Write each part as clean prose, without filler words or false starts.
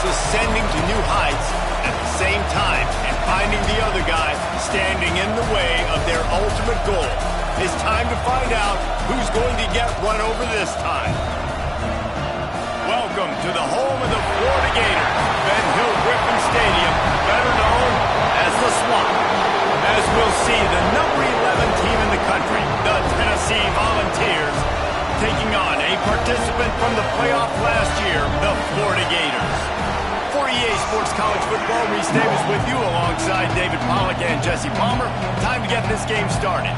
ascending to new heights at the same time and finding the other guy standing in the way of their ultimate goal. It's time to find out who's going to get run over this time. Welcome to the home of the Florida Gators, Ben Hill Griffin Stadium, better known as the Swamp. As we'll see, the number 11 team in the country, the Tennessee Volunteers, taking on a participant from the playoff last year, the Florida Gators. For EA Sports College Football, Reese Davis with you alongside David Pollack and Jesse Palmer. Time to get this game started.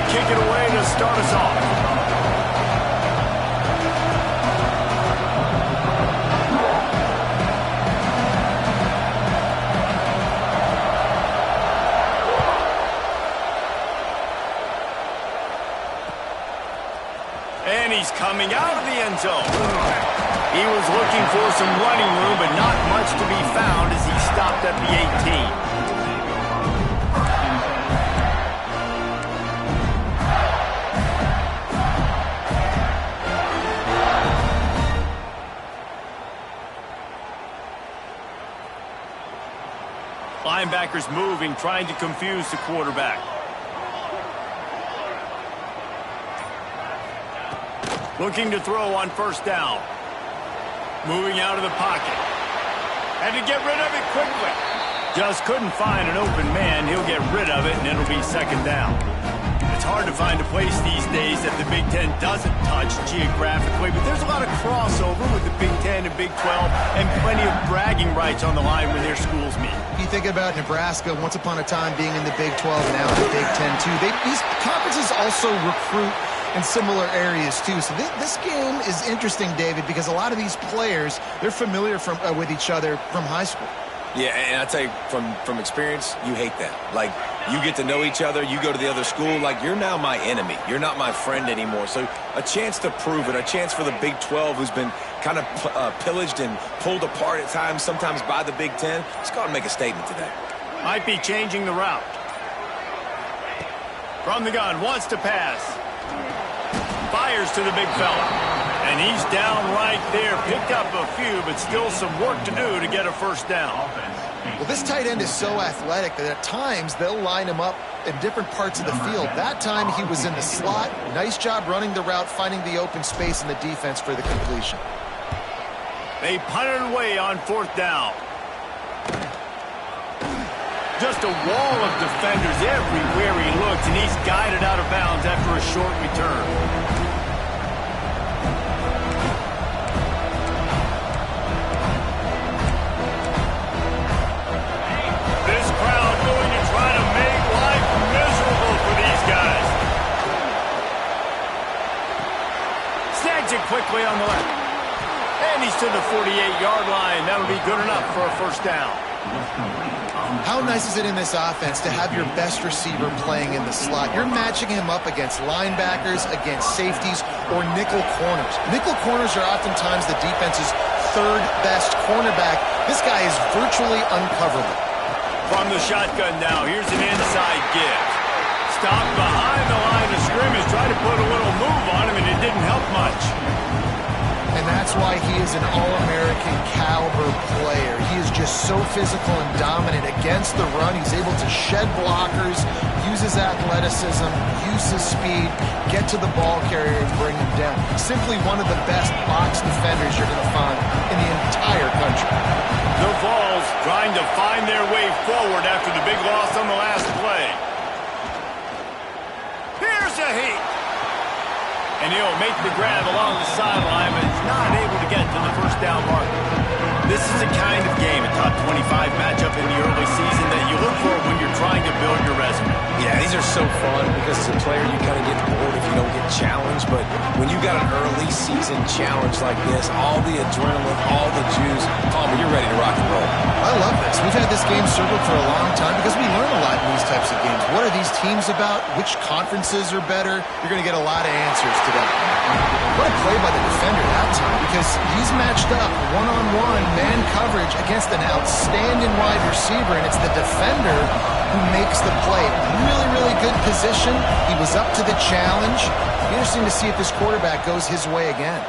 Kick it away to start us off. And he's coming out of the end zone. He was looking for some running room, but not much to be found as he stopped at the 18. Linebackers moving, trying to confuse the quarterback. Looking to throw on first down. Moving out of the pocket. Had to get rid of it quickly. Just couldn't find an open man. He'll get rid of it, and it'll be second down. It's hard to find a place these days that the Big Ten doesn't touch geographically, but there's a lot of crossover with the Big Ten and Big 12 and plenty of bragging rights on the line when their schools meet. You think about Nebraska once upon a time being in the Big 12 and now in the Big 10 too. These conferences also recruit in similar areas too. So this game is interesting, David, because a lot of these players, they're familiar with each other from high school. Yeah, and I tell you, from experience, you hate that. Like, you get to know each other, you go to the other school, like, you're now my enemy. You're not my friend anymore. So a chance to prove it, a chance for the Big 12, who's been kind of pillaged and pulled apart at times, sometimes by the Big 10. Let's go out and make a statement today. Might be changing the route. From the gun, wants to pass. Fires to the big fella. And he's down right there. Picked up a few, but still some work to do to get a first down. Well, this tight end is so athletic that at times they'll line him up in different parts of the field. That time he was in the slot. Nice job running the route, finding the open space in the defense for the completion. They punted away on fourth down. Just a wall of defenders everywhere he looks, and he's guided out of bounds after a short return. Quickly on the left. And he's to the 48-yard line. That'll be good enough for a first down. How nice is it in this offense to have your best receiver playing in the slot? You're matching him up against linebackers, against safeties, or nickel corners. Nickel corners are oftentimes the defense's third best cornerback. This guy is virtually uncoverable. From the shotgun now, here's an inside give. Stopped behind the line of scrimmage, tried to put a little move on him, and it didn't help much. And that's why he is an All-American caliber player. He is just so physical and dominant against the run. He's able to shed blockers, use his athleticism, use his speed, get to the ball carrier and bring him down. Simply one of the best box defenders you're going to find in the entire country. The Vols trying to find their way forward after the big loss on the last play. Here's a heat. And he'll make the grab along the sideline, but he's not able to get to the first down marker. This is a kind of game, a top 25 matchup in the early season that you look for when you're trying to build your resume. Yeah, these are so fun because as a player you kind of get bored if you don't get challenged, but when you got an early season challenge like this, all the adrenaline, all the juice, Palmer, you're ready to rock and roll. I love this. We've had this game circled for a long time because we learn a lot in these types of games. What are these teams about? Which conferences are better? You're going to get a lot of answers today. What a play by the defender that time because he's matched up one-on-one man coverage against an outstanding wide receiver, and it's the defender who makes the play. Really, really good position. He was up to the challenge. Interesting to see if this quarterback goes his way again.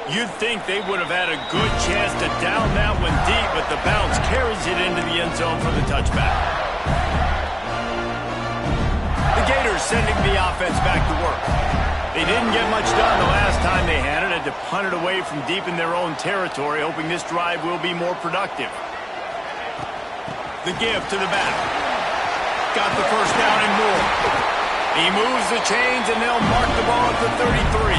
You'd think they would have had a good chance to down that one deep, but the bounce carries it into the end zone for the touchback. The Gators sending the offense back to work. They didn't get much done the last time they had it. Had to punt it away from deep in their own territory, hoping this drive will be more productive. The give to the back. Got the first down and more. He moves the chains, and they'll mark the ball at the 33.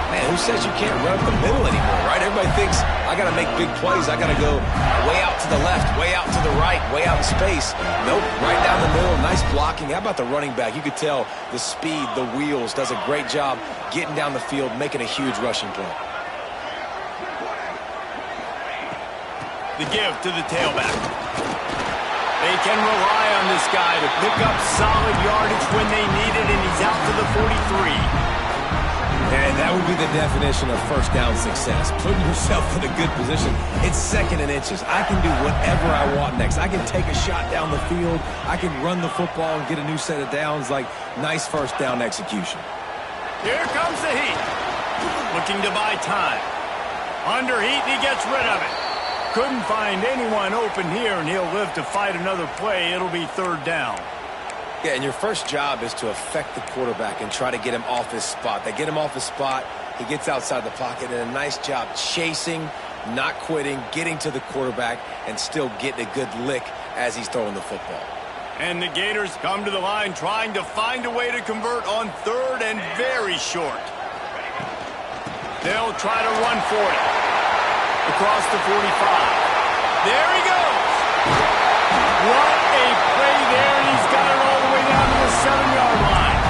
Man, who says you can't run up the middle anymore, right? Everybody thinks, I got to make big plays. I got to go way out to the left, way out to the right, way out in space. Nope, right down the middle. Nice blocking. How about the running back? You could tell the speed, the wheels, does a great job getting down the field, making a huge rushing play. The give to the tailback. They can rely on this guy to pick up solid yardage when they need it, and he's out to the 43. And that would be the definition of first down success. Putting yourself in a good position. It's second and inches. I can do whatever I want next. I can take a shot down the field. I can run the football and get a new set of downs. Like, nice first down execution. Here comes the heat. Looking to buy time. Under heat, and he gets rid of it. Couldn't find anyone open here, and he'll live to fight another play. It'll be third down. Yeah, and your first job is to affect the quarterback and try to get him off his spot. They get him off his spot, he gets outside the pocket, and a nice job chasing, not quitting, getting to the quarterback, and still getting a good lick as he's throwing the football. And the Gators come to the line trying to find a way to convert on third and very short. They'll try to run for it. Across the 45. There he goes. What a play there, and he's got it all the way down to the 7-yard line.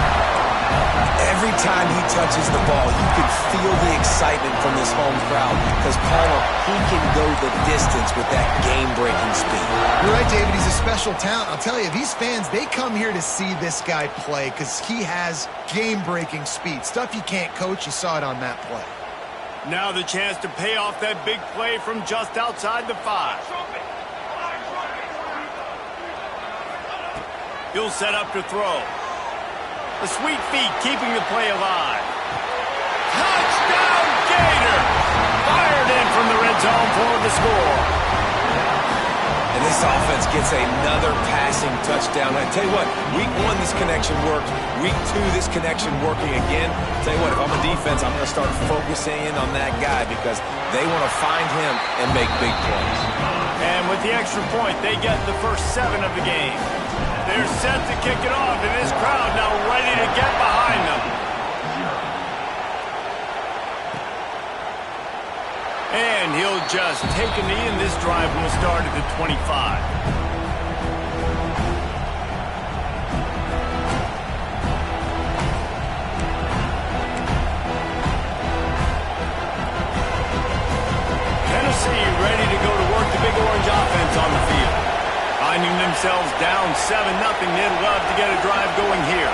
Every time he touches the ball, you can feel the excitement from this home crowd because, Palmer, he can go the distance with that game-breaking speed. You're right, David. He's a special talent. I'll tell you, these fans, they come here to see this guy play because he has game-breaking speed. Stuff you can't coach. You saw it on that play. Now the chance to pay off that big play from just outside the 5. He'll set up to throw. The sweet feet keeping the play alive. Touchdown, Gator! Fired in from the red zone for the score. And this offense gets another passing touchdown. I tell you what, week 1, this connection worked. Week 2, this connection working again. I tell you what, if I'm a defense, I'm going to start focusing in on that guy because they want to find him and make big plays. And with the extra point, they get the first 7 of the game. They're set to kick it off, and this crowd now ready to get behind them. And he'll just take a knee, and this drive will start at the 25. Tennessee ready to go to work the Big Orange offense on the field. Finding themselves down 7-0, they'd love to get a drive going here.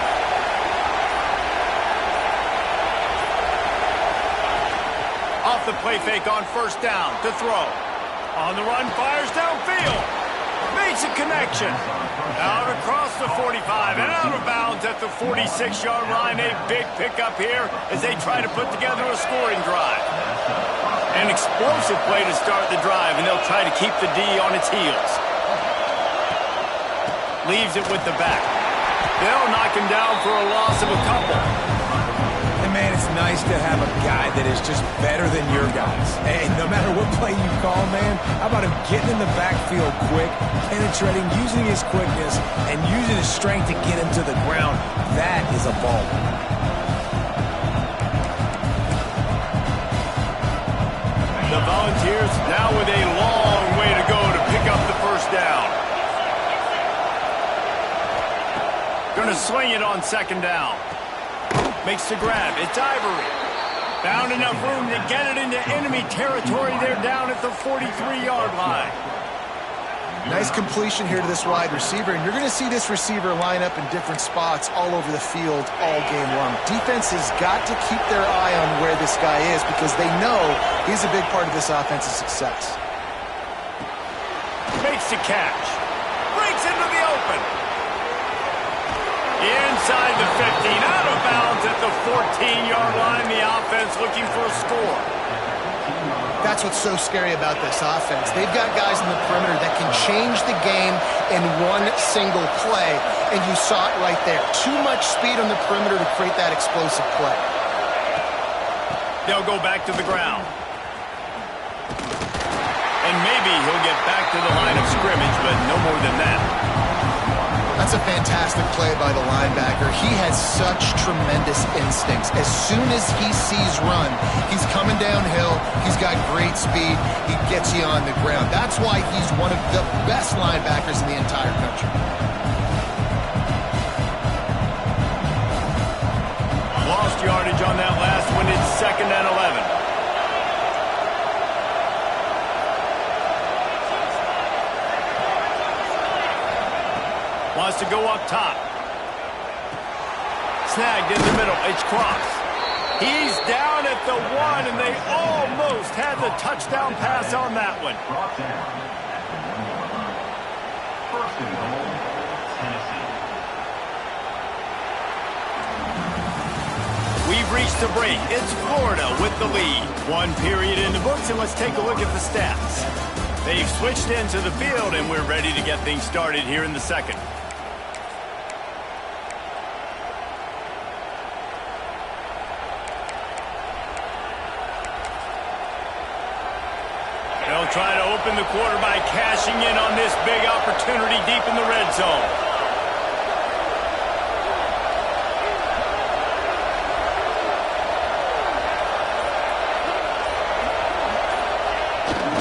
Off the play fake on first down to throw. On the run, fires downfield. Makes a connection. Out across the 45 and out of bounds at the 46-yard line. A big pickup here as they try to put together a scoring drive. An explosive play to start the drive, and they'll try to keep the D on its heels. Leaves it with the back. They'll knock him down for a loss of a couple. And, man, it's nice to have a guy that is just better than your guys. And no matter what play you call, man, how about him getting in the backfield quick, penetrating, using his quickness, and using his strength to get him to the ground. That is a ball. The Volunteers now with a long way to go to pick up the first down. Going to swing it on second down. Makes the grab. It's Ivory. Found enough room to get it into enemy territory. They're down at the 43-yard line. Nice completion here to this wide receiver, and you're going to see this receiver line up in different spots all over the field all game long. Defense has got to keep their eye on where this guy is because they know he's a big part of this offense's success. Makes the catch. Breaks into the open. Inside the 15, out of bounds at the 14-yard line. The offense looking for a score. That's what's so scary about this offense. They've got guys in the perimeter that can change the game in one single play, and you saw it right there. Too much speed on the perimeter to create that explosive play. They'll go back to the ground. And maybe he'll get back to the line of scrimmage, but no more than that. That's a fantastic play by the linebacker. He has such tremendous instincts. As soon as he sees run, he's coming downhill. He's got great speed. He gets you on the ground. That's why he's one of the best linebackers in the entire country. Lost yardage on that last one. It's 2nd and 11. Wants to go up top. Snagged in the middle. It's Cross. He's down at the 1, and they almost had the touchdown pass on that one. First and goal, Tennessee. We've reached the break. It's Florida with the lead. 1 period in the books, and let's take a look at the stats. They've switched into the field, and we're ready to get things started here in the second. They'll try to open the quarter by cashing in on this big opportunity deep in the red zone.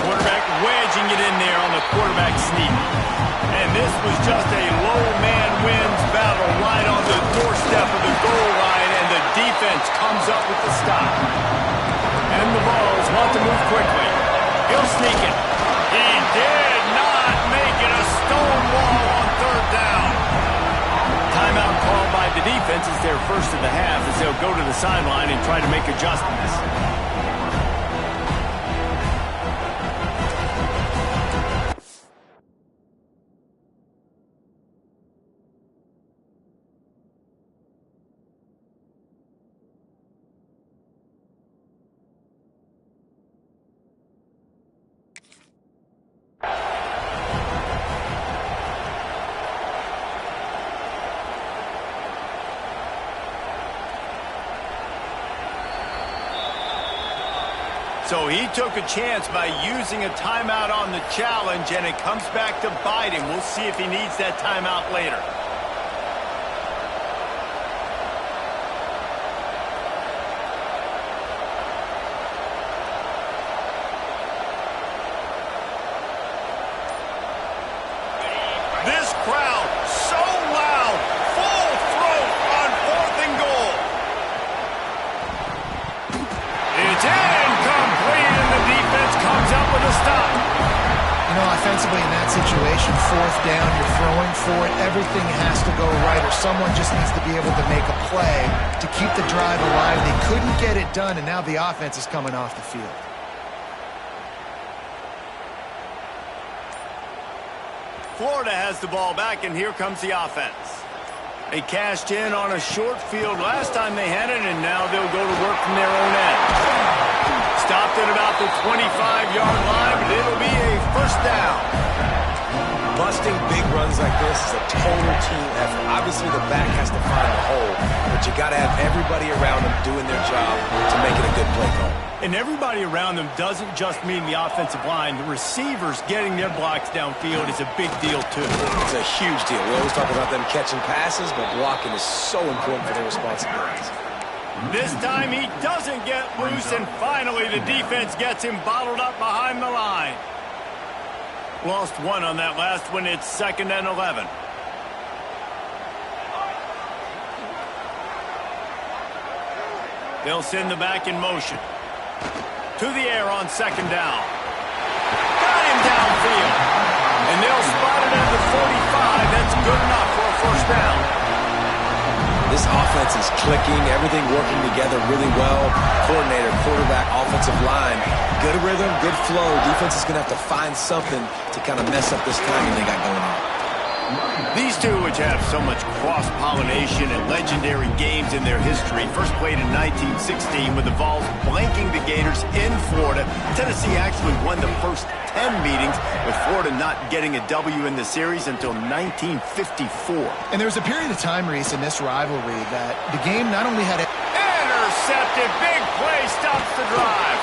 Quarterback wedging it in there on the quarterback sneak. And this was just a low man wins battle right on the doorstep of the goal line, and the defense comes up with the stop. And the Vols want to move quickly. He'll sneak it. He did not make it. A stone wall on 3rd down. Timeout called by the defense is their first of the half as they'll go to the sideline and try to make adjustments. So he took a chance by using a timeout on the challenge, and it comes back to bite him. We'll see if he needs that timeout later. This crowd, so loud, full throat on 4th and goal. It's incomplete, and the defense comes up with a stop. You know, offensively in that situation, 4th down, you're throwing for it. Everything has to go right, or someone just needs to be able to make a play to keep the drive alive. They couldn't get it done, and now the offense is coming off the field. Florida has the ball back, and here comes the offense. They cashed in on a short field last time they had it, and now they'll go to work from their own end. Stopped at about the 25-yard line, but it'll be a 1st down. Busting big runs like this is a total team effort. Obviously, the back has to find the hole, but you got to have everybody around them doing their job to make it a good play call. And everybody around them doesn't just mean the offensive line. The receivers getting their blocks downfield is a big deal, too. It's a huge deal. We always talk about them catching passes, but blocking is so important for their responsibilities. This time he doesn't get loose, and finally the defense gets him bottled up behind the line. Lost 1 on that last one. It's 2nd and 11. They'll send the back in motion. To the air on 2nd down. Got him downfield. And they'll the 45. That's good enough for a first down. This offense is clicking, everything working together really well. Coordinator, quarterback, offensive line, good rhythm, good flow. Defense is going to have to find something to kind of mess up this timing they got going on. These two, which have so much cross-pollination and legendary games in their history, first played in 1916 with the Vols blanking the Gators in Florida. Tennessee actually won the first 10 meetings, with Florida not getting a W in the series until 1954. And there was a period of time, Reese, in this rivalry that the game not only had Intercepted. Big play stops the drive.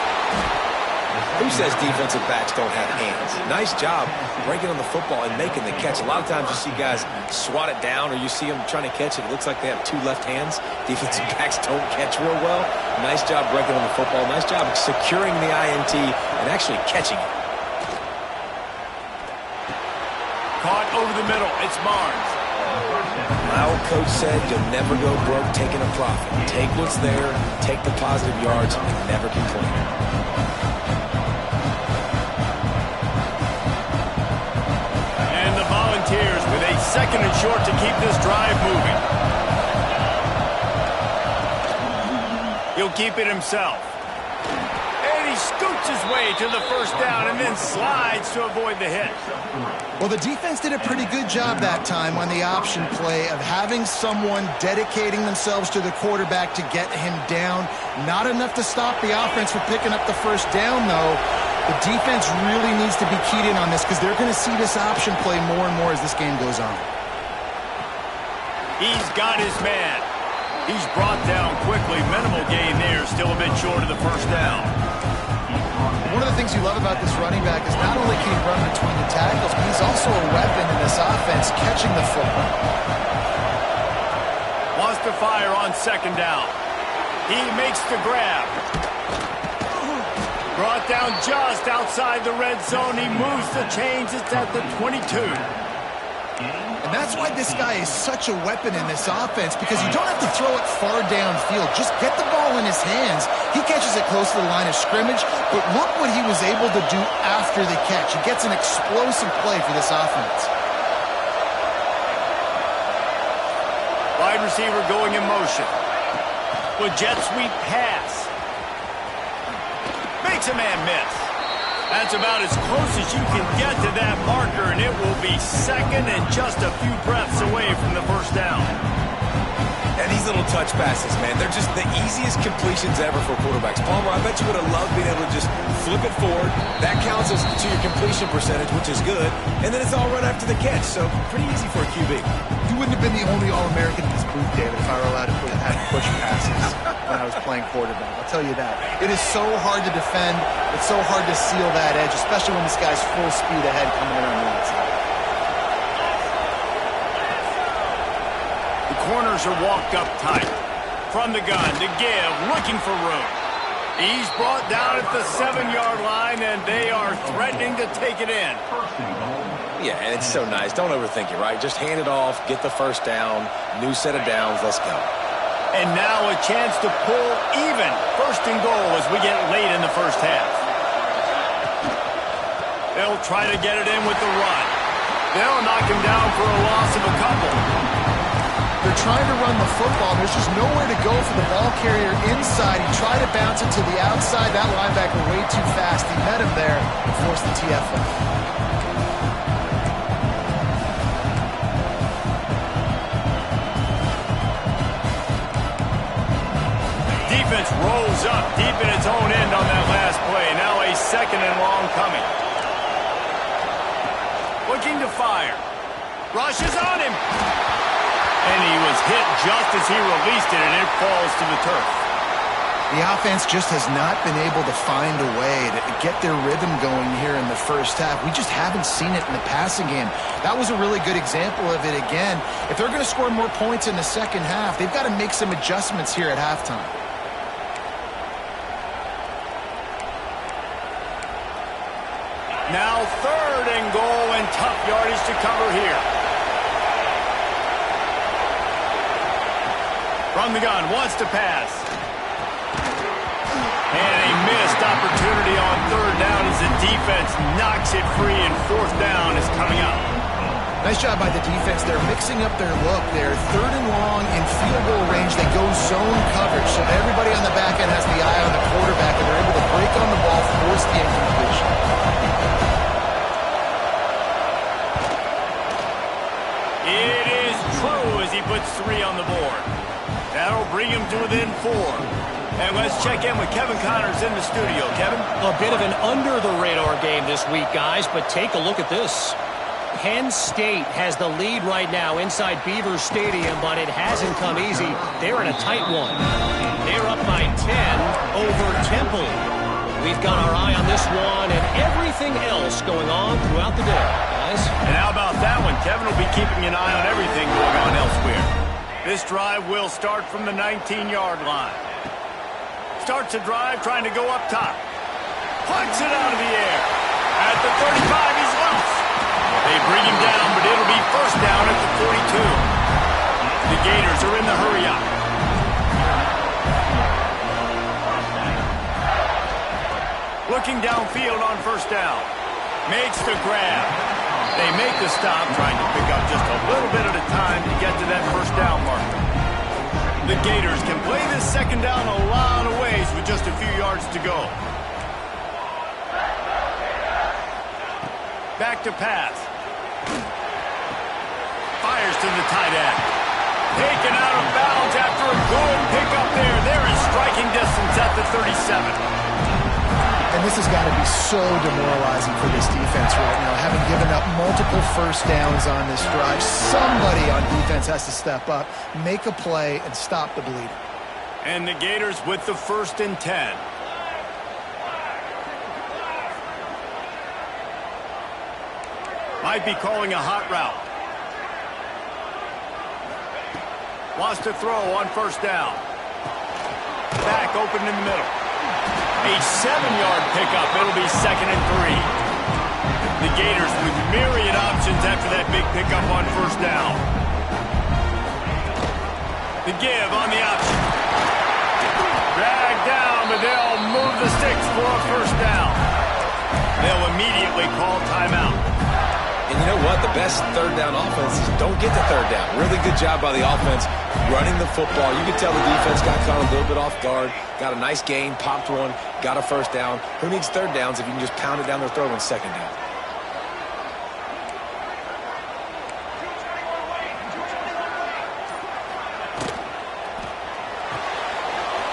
Who says defensive backs don't have hands? Nice job breaking on the football and making the catch. A lot of times you see guys swat it down or you see them trying to catch it. It looks like they have two left hands. Defensive backs don't catch real well. Nice job breaking on the football. Nice job securing the INT and actually catching it. Caught over the middle. It's Barnes. My old coach said you'll never go broke taking a profit. Take what's there, take the positive yards, and never complain. And the Volunteers with a second and short to keep this drive moving. He'll keep it himself. And he scoots his way to the first down and then slides to avoid the hit. Well, the defense did a pretty good job that time on the option play of having someone dedicating themselves to the quarterback to get him down. Not enough to stop the offense from picking up the first down, though. The defense really needs to be keyed in on this because they're going to see this option play more and more as this game goes on. He's got his man. He's brought down quickly. Minimal gain there, still a bit short of the first down. One of the things you love about this running back is not only can he run between the tackles, but he's also a weapon in this offense catching the football. Wants to fire on second down. He makes the grab. Brought down just outside the red zone. He moves the chains. It's at the 22. And that's why this guy is such a weapon in this offense, because you don't have to throw it far downfield. Just get the ball in his hands. He catches it close to the line of scrimmage, but look what he was able to do after the catch. He gets an explosive play for this offense. Wide receiver going in motion. With jet sweep pass. Makes a man miss. That's about as close as you can get to that marker, and it will be second and just a few breaths away from the first down. And these little touch passes, man, they're just the easiest completions ever for quarterbacks. Palmer, I bet you would have loved being able to just flip it forward. That counts as to your completion percentage, which is good. And then it's all run after the catch, so pretty easy for a QB. You wouldn't have been the only All-American in this booth, David, if I were allowed to have push passes when I was playing quarterback. I'll tell you that. It is so hard to defend. It's so hard to seal that edge, especially when this guy's full speed ahead coming in on the outside. The corners are walked up tight. From the gun to give, looking for room. He's brought down at the 7-yard line, and they are threatening to take it in. Yeah, and it's so nice. Don't overthink it, right? Just hand it off, get the first down, new set of downs, let's go. And now a chance to pull even. First and goal as we get late in the first half. They'll try to get it in with the run. They'll knock him down for a loss of a couple. They're trying to run the football. There's just nowhere to go for the ball carrier inside. He tried to bounce it to the outside. That linebacker way too fast. He met him there and forced the TFL. Defense rolls up deep in its own end on that last play. Now a second and long coming. Looking to fire. Rushes on him. And he was hit just as he released it, and it falls to the turf. The offense just has not been able to find a way to get their rhythm going here in the first half. We just haven't seen it in the passing game. That was a really good example of it again. If they're going to score more points in the second half, they've got to make some adjustments here at halftime. Now third and goal, and tough yardage to cover here. From the gun, wants to pass. And a missed opportunity on third down as the defense knocks it free, and fourth down is coming up. Nice job by the defense. They're mixing up their look. They're third and long in field goal range. They go zone coverage, so everybody on the back end has the eye on the quarterback, and they're able to break on the ball, force the incompletion. It is true as he puts 3 on the board. That'll bring him to within 4. And let's check in with Kevin Connors in the studio. Kevin? A bit of an under-the-radar game this week, guys, but take a look at this. Penn State has the lead right now inside Beaver Stadium, but it hasn't come easy. They're in a tight one. They're up by 10 over Temple. We've got our eye on this one and everything else going on throughout the day, guys. And how about that one? Kevin will be keeping an eye on everything going on elsewhere. This drive will start from the 19-yard line. Starts a drive trying to go up top. Punts it out of the air. At the 35, he's lost. They bring him down, but it'll be first down at the 42. The Gators are in the hurry-up. Looking downfield on first down. Makes the grab. They make the stop, trying to pick up just a little bit at a time to get to that first down marker. The Gators can play this second down a lot of ways with just a few yards to go. Back to pass. Fires to the tight end. Taken out of bounds after a good pickup there. They're in striking distance at the 37. And this has got to be so demoralizing for this defense right now, having given up multiple first downs on this drive. Somebody on defense has to step up, make a play, and stop the bleeding. And the Gators with the 1st and 10. Might be calling a hot route. Wants to throw on first down. Back open in the middle. A 7-yard pickup. It'll be 2nd and 3. The Gators with myriad options after that big pickup on first down. The give on the option. Dragged down, but they'll move the sticks for a first down. They'll immediately call timeout. And you know what? The best third down offense is don't get the third down. Really good job by the offense running the football. You can tell the defense got caught a little bit off guard. Got a nice gain, popped one, got a first down. Who needs third downs if you can just pound it down their throat on second down?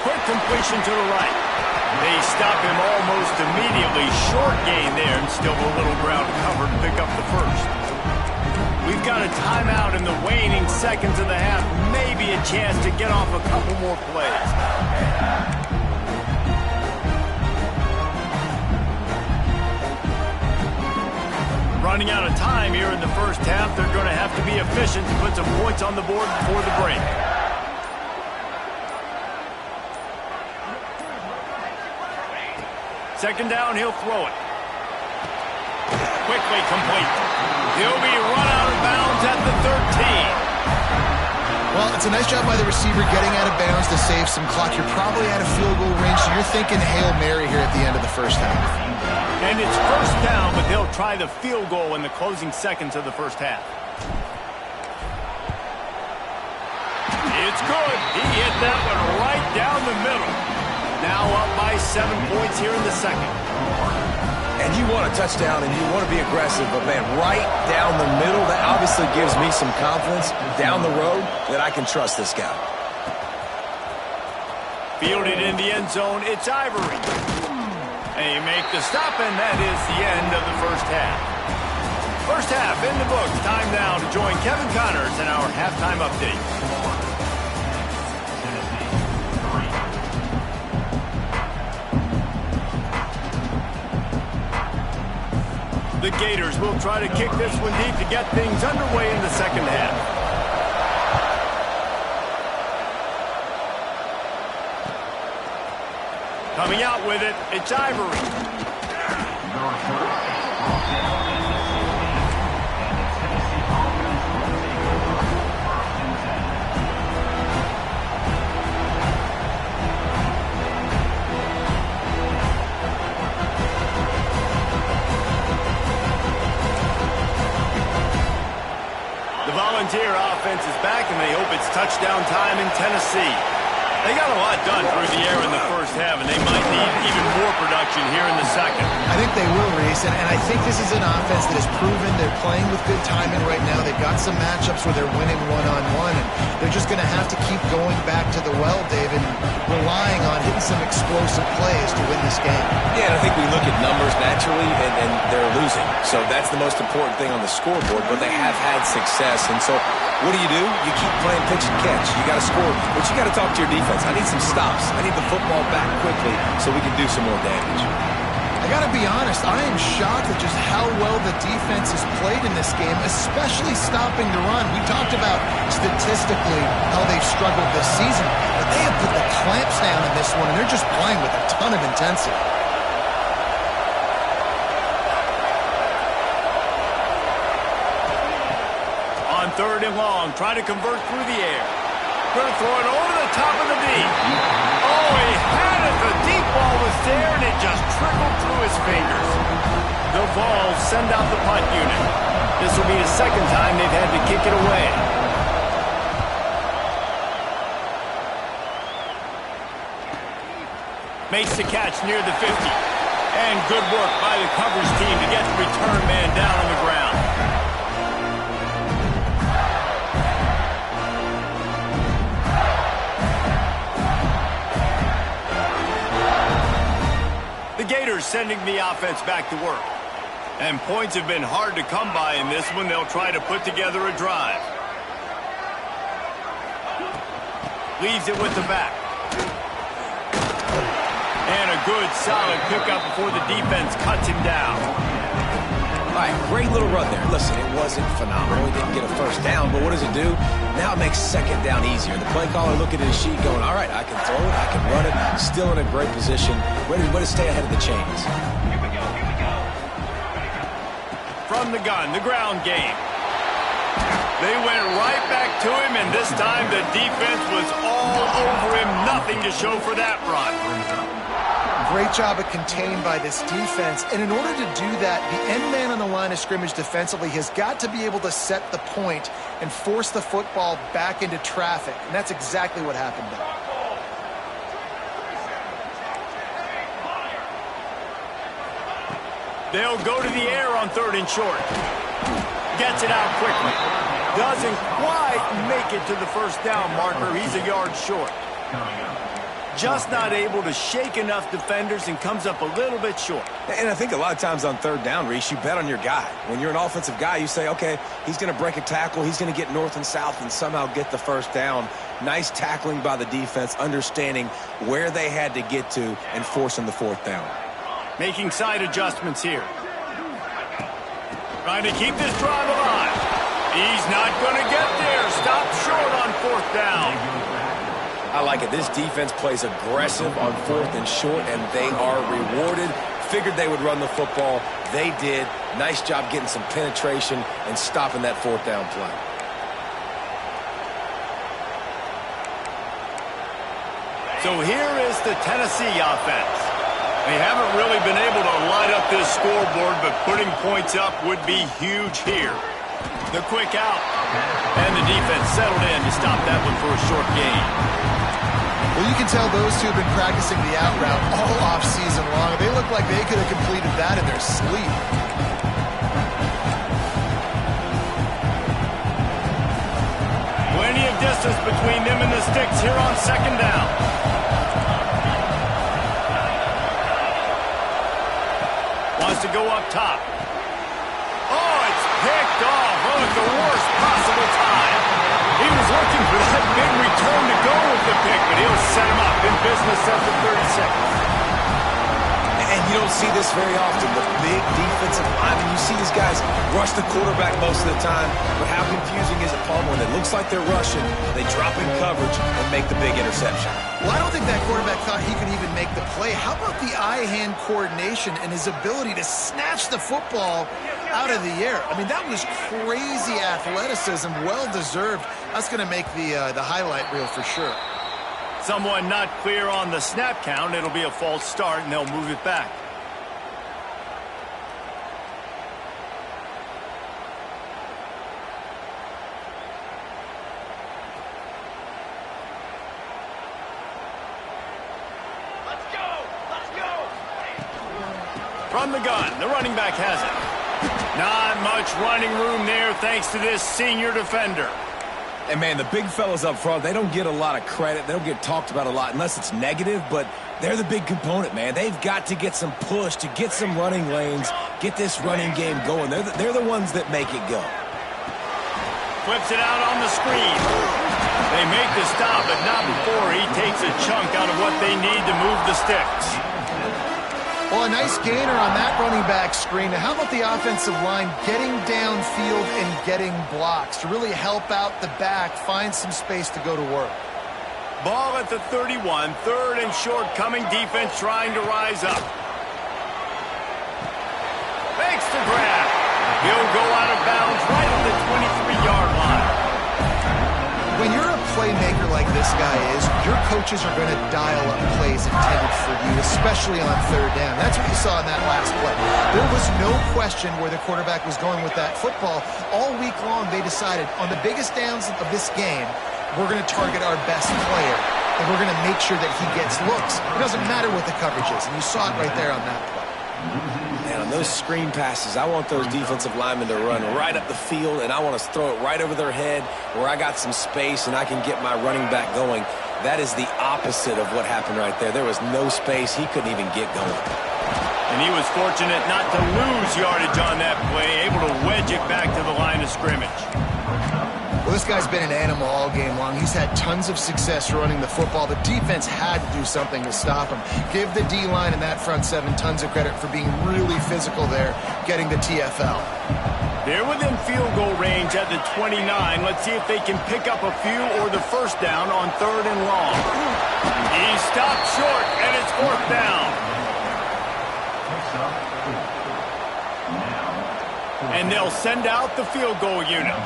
Quick completion to the right. They stop him almost immediately. Short gain there, and still a little ground covered to pick up the first. We've got a timeout in the waning seconds of the half. Maybe a chance to get off a couple more plays. Running out of time here in the first half. They're going to have to be efficient to put some points on the board before the break. Second down, he'll throw it. Quickly complete. He'll be run out of bounds at the 13. Well, it's a nice job by the receiver getting out of bounds to save some clock. You're probably out of field goal range, so you're thinking Hail Mary here at the end of the first half. And it's first down, but they'll try the field goal in the closing seconds of the first half. It's good. He hit that one right down the middle. Now up by 7 points here in the second. And you want a touchdown and you want to be aggressive, but man, right down the middle, that obviously gives me some confidence down the road that I can trust this guy. Fielded in the end zone, it's Ivory. They make the stop, and that is the end of the first half. First half in the books. Time now to join Kevin Connors in our halftime update. The Gators will try to kick this one deep to get things underway in the second half. Coming out with it, it's Ivory. offense is back, and they hope it's touchdown time in Tennessee. They got a lot done through the air in the first half, and they might need even more production here in the second. I think they will, Reese, and I think this is an offense that has proven they're playing with good timing right now. They've got some matchups where they're winning one-on-one, and they're just going to have to keep going back to the well, David, and relying on hitting some explosive plays to win this game. Yeah, and I think we look at numbers naturally, and they're losing. So that's the most important thing on the scoreboard, but they have had success. And so what do? You keep playing pitch and catch. You got to score, but you got to talk to your defense. I need some stops. I need the football back quickly so we can do some more damage. I got to be honest, I am shocked at just how well the defense has played in this game, especially stopping the run. We talked about statistically how they've struggled this season, but they have put the clamps down in this one, and they're just playing with a ton of intensity. On 3rd and long, trying to convert through the air. Going to throw it over the top of the deep. Oh, he had it. The deep ball was there, and it just trickled through his fingers. The Vols send out the punt unit. This will be the second time they've had to kick it away. Makes the catch near the 50. And good work by the coverage team to get the return man down on the ground. Gators sending the offense back to work. And points have been hard to come by in this one. They'll try to put together a drive. Leaves it with the back. And a good, solid pickup before the defense cuts him down. All right, great little run there. Listen, it wasn't phenomenal. He didn't get a first down, but what does it do? Now it makes second down easier. The play caller looking at his sheet going, all right, I can throw it, I can run it, still in a great position, ready to stay ahead of the chains. From the gun, the ground game. They went right back to him, and this time the defense was all over him. Nothing to show for that run. Great job of contained by this defense. And in order to do that, the end man on the line of scrimmage defensively has got to be able to set the point and force the football back into traffic. And that's exactly what happened there. They'll go to the air on 3rd and short. Gets it out quickly. Doesn't quite make it to the first down marker. He's a yard short. Just not able to shake enough defenders and comes up a little bit short. And I think a lot of times on 3rd down, Reese, you bet on your guy. When you're an offensive guy, you say, okay, he's going to break a tackle, he's going to get north and south and somehow get the first down. Nice tackling by the defense, understanding where they had to get to and forcing the 4th down. Making side adjustments here. Trying to keep this drive alive. He's not going to get there. Stopped short on 4th down. I like it. This defense plays aggressive on 4th and short, and they are rewarded. Figured they would run the football. They did. Nice job getting some penetration and stopping that 4th down play. So here is the Tennessee offense. They haven't really been able to light up this scoreboard, but putting points up would be huge here. The quick out. And the defense settled in to stop that one for a short gain. Well, you can tell those two have been practicing the out route all off-season long. They look like they could have completed that in their sleep. Plenty of distance between them and the sticks here on 2nd down. Wants to go up top. Oh, it's picked off. Oh, at the worst possible time. He was looking for that big return to go with the pick, but he'll set him up in business after 30 seconds. And you don't see this very often, the big defensive line. You see these guys rush the quarterback most of the time, but how confusing is it, Paul, when it looks like they're rushing, they drop in coverage and make the big interception? Well, I don't think that quarterback thought he could even make the play. How about the eye-hand coordination and his ability to snatch the football out of the air? I mean, that was crazy athleticism, well-deserved. That's going to make the highlight reel for sure. Someone not clear on the snap count. It'll be a false start, and they'll move it back. From the gun, the running back has it. Not much running room there thanks to this senior defender. And, man, the big fellas up front, they don't get a lot of credit. They don't get talked about a lot unless it's negative, but they're the big component, man. They've got to get some push, to get some running lanes, get this running game going. They're the ones that make it go. Flips it out on the screen. They make the stop, but not before he takes a chunk out of what they need to move the sticks. Well, a nice gainer on that running back screen. Now, how about the offensive line getting downfield and getting blocks to really help out the back, find some space to go to work? Ball at the 31, third and short coming, defense trying to rise up. Makes the grab. He'll go out of bounds right at the 23-yard line. When you're a playmaker like this guy is, your coaches are going to dial up plays intended for you, especially on third down. That's what you saw in that last play. There was no question where the quarterback was going with that football. All week long, they decided on the biggest downs of this game, we're going to target our best player, and we're going to make sure that he gets looks. It doesn't matter what the coverage is, and you saw it right there on that play. Man, on those screen passes, I want those defensive linemen to run right up the field, and I want to throw it right over their head where I got some space and I can get my running back going. That is the opposite of what happened right there. There was no space. He couldn't even get going. And he was fortunate not to lose yardage on that play, able to wedge it back to the line of scrimmage. Well, this guy's been an animal all game long. He's had tons of success running the football. The defense had to do something to stop him. Give the D-line and that front seven tons of credit for being really physical there, getting the TFL. They're within field goal range at the 29. Let's see if they can pick up a few or the first down on third and long. He stopped short, and it's fourth down. And they'll send out the field goal unit.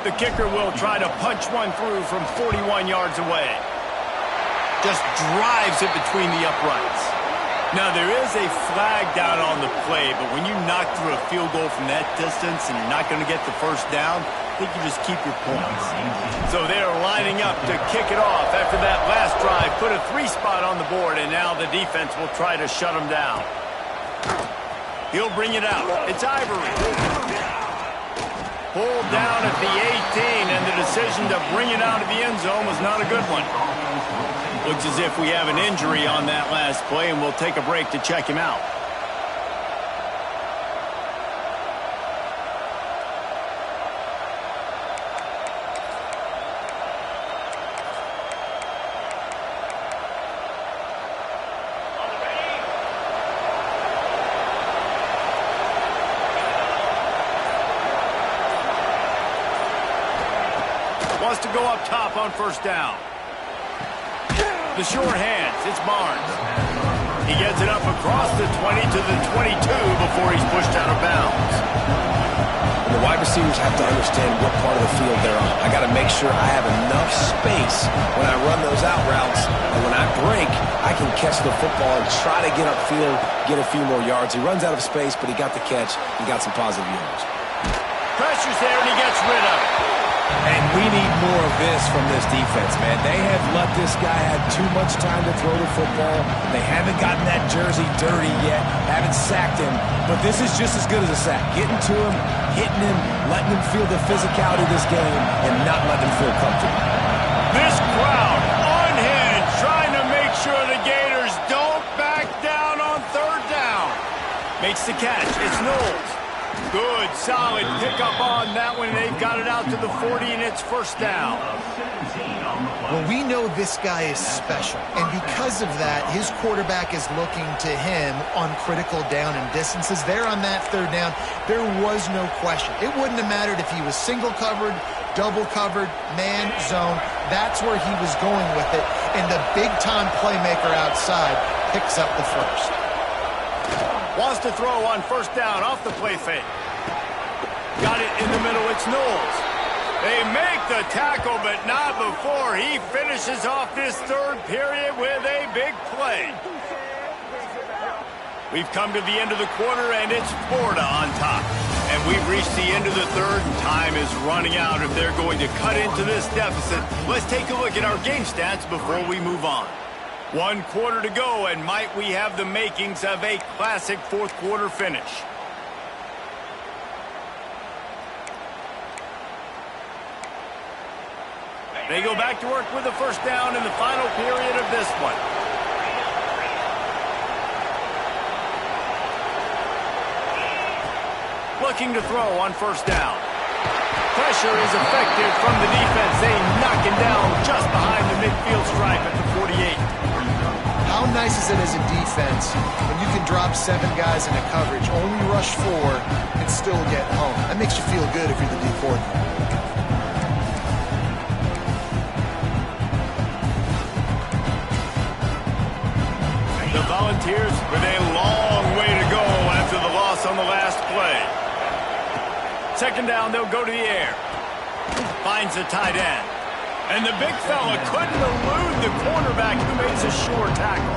The kicker will try to punch one through from 41 yards away. Just drives it between the uprights. Now, there is a flag down on the play, but when you knock through a field goal from that distance and you're not going to get the first down, I think you just keep your points. So they're lining up to kick it off after that last drive. Put a 3-spot on the board, and now the defense will try to shut them down. He'll bring it out. It's Ivory. Pulled down at the 18, and the decision to bring it out of the end zone was not a good one. Looks as if we have an injury on that last play, and we'll take a break to check him out. Wants to go up top on first down. The short hands, it's Barnes. He gets it up across the 20 to the 22 before he's pushed out of bounds. And the wide receivers have to understand what part of the field they're on. I got to make sure I have enough space when I run those out routes, and when I break, I can catch the football and try to get upfield, get a few more yards. He runs out of space, but he got the catch. He got some positive yards. Pressure's there, and he gets rid of it. And we need more of this from this defense, man. They have let this guy have too much time to throw the football. They haven't gotten that jersey dirty yet, haven't sacked him. But this is just as good as a sack. Getting to him, hitting him, letting him feel the physicality of this game, and not letting him feel comfortable. This crowd, unhinged, trying to make sure the Gators don't back down on third down. Makes the catch. It's Knowles. Good, solid pickup on that one. They've got it out to the 40, and it's first down. Well, we know this guy is special, and because of that, his quarterback is looking to him on critical down and distances. There on that third down, there was no question. It wouldn't have mattered if he was single covered, double covered, man, zone. That's where he was going with it, and the big-time playmaker outside picks up the first. Wants to throw on first down off the play fake. Got it in the middle. It's Knowles. They make the tackle, but not before he finishes off this third period with a big play. We've come to the end of the quarter, and it's Florida on top. And we've reached the end of the third, and time is running out if they're going to cut into this deficit. Let's take a look at our game stats before we move on. 1 quarter to go, and might we have the makings of a classic fourth quarter finish. They go back to work with the first down in the final period of this one. Looking to throw on first down. Pressure is effective from the defense. They knock him down just behind the midfield stripe at the 48. How nice is it as a defense when you can drop 7 guys into coverage, only rush 4, and still get home? That makes you feel good if you're the D coordinator. The Volunteers with a long way to go after the loss on the last play. Second down, they'll go to the air. Finds the tight end. And the big fella couldn't elude the cornerback who makes a sure tackle.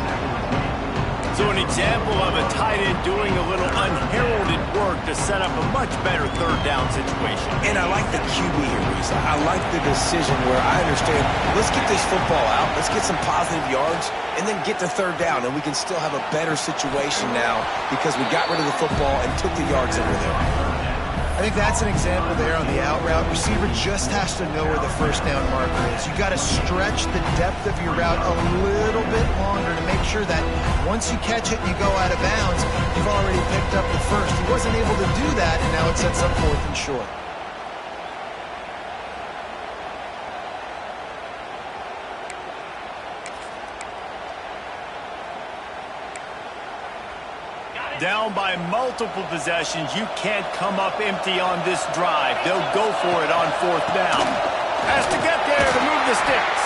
So an example of a tight end doing a little unheralded work to set up a much better third down situation. And I like the QB here, Reese. I like the decision where I understand, let's get this football out, let's get some positive yards, and then get to third down, and we can still have a better situation now because we got rid of the football and took the yards that were there. I think that's an example there on the out route. Receiver just has to know where the first down marker is. You got to stretch the depth of your route a little bit longer to make sure that once you catch it and you go out of bounds, you've already picked up the first. He wasn't able to do that, and now it sets up 4th and short. Down by multiple possessions, you can't come up empty on this drive. They'll go for it on 4th down. Has to get there to move the sticks.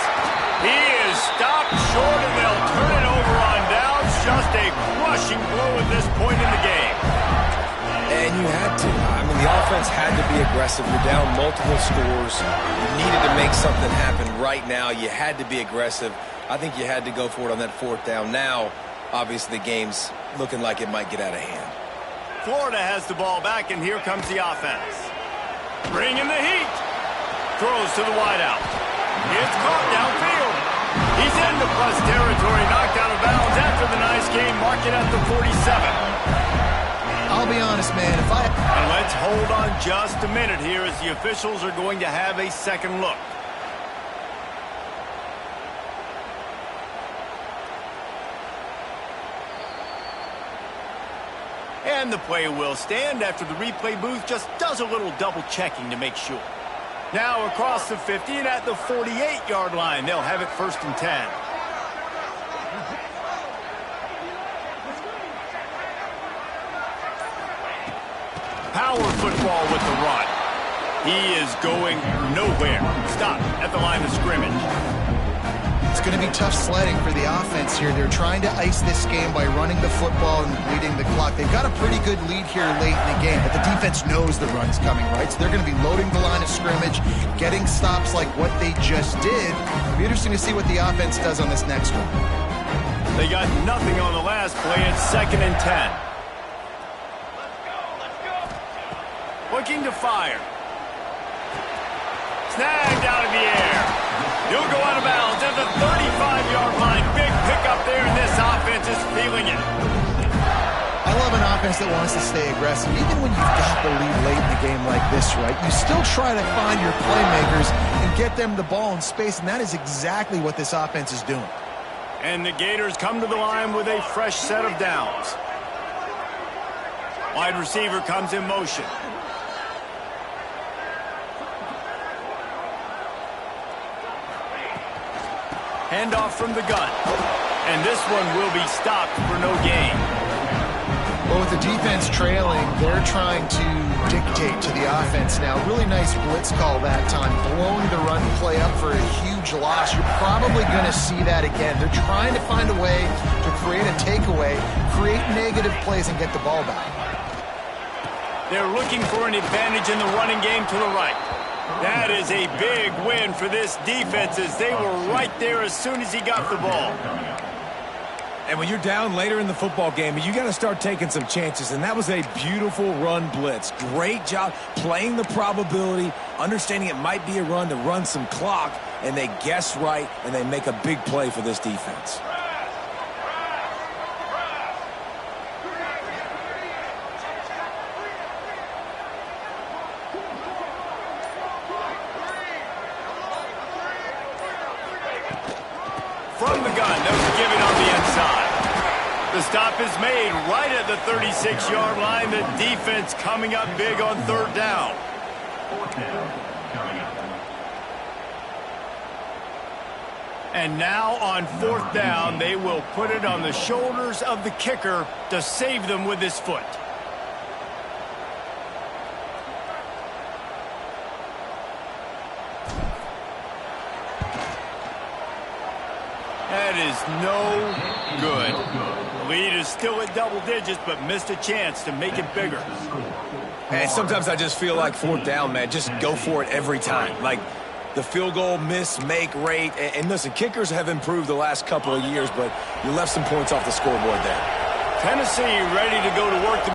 He is stopped short, and they'll turn it over on downs. Just a crushing blow at this point in the game. And you had to. I mean, the offense had to be aggressive. You're down multiple scores. You needed to make something happen right now. You had to be aggressive. I think you had to go for it on that 4th down. Now, obviously, the game's looking like it might get out of hand. Florida has the ball back, and here comes the offense. Bringing the heat. Throws to the wideout. It's caught downfield. He's into plus territory, knocked out of bounds after the nice game. Mark it at the 47. I'll be honest, man. And let's hold on just a minute here as the officials are going to have a second look. And the play will stand after the replay booth just does a little double checking to make sure. Now across the 50 and at the 48-yard line, they'll have it 1st and 10. Power football with the run. He is going nowhere. Stop at the line of scrimmage. It's going to be tough sledding for the offense here. They're trying to ice this game by running the football and bleeding the clock. They've got a pretty good lead here late in the game, but the defense knows the run's coming, right? So they're going to be loading the line of scrimmage, getting stops like what they just did. It'll be interesting to see what the offense does on this next one. They got nothing on the last play. It's 2nd and 10. Looking to fire. Snagged out of the air. He'll go out of bounds at the 35-yard line. Big pickup there, and this offense is feeling it. I love an offense that wants to stay aggressive. Even when you've got the lead late in the game like this, right, you still try to find your playmakers and get them the ball in space, and that is exactly what this offense is doing. And the Gators come to the line with a fresh set of downs. Wide receiver comes in motion. Handoff from the gun. And this one will be stopped for no gain. Well, with the defense trailing, they're trying to dictate to the offense now. Really nice blitz call that time, blowing the run play up for a huge loss. You're probably going to see that again. They're trying to find a way to create a takeaway, create negative plays, and get the ball back. They're looking for an advantage in the running game to the right. That is a big win for this defense as they were right there as soon as he got the ball. And when you're down later in the football game, you got to start taking some chances, and that was a beautiful run blitz. Great job playing the probability, understanding it might be a run to run some clock, and they guess right, and they make a big play for this defense. from the gun. They'll give it on the inside. The stop is made right at the 36-yard line. The defense coming up big on third down. Fourth down coming up. And now on fourth down, they will put it on the shoulders of the kicker to save them with his foot. That is no good. The lead is still at double digits, but missed a chance to make it bigger. And sometimes I just feel like fourth down, man, just go for it every time. Like the field goal miss, make rate. And listen, kickers have improved the last couple of years, but you left some points off the scoreboard there. Tennessee ready to go to work.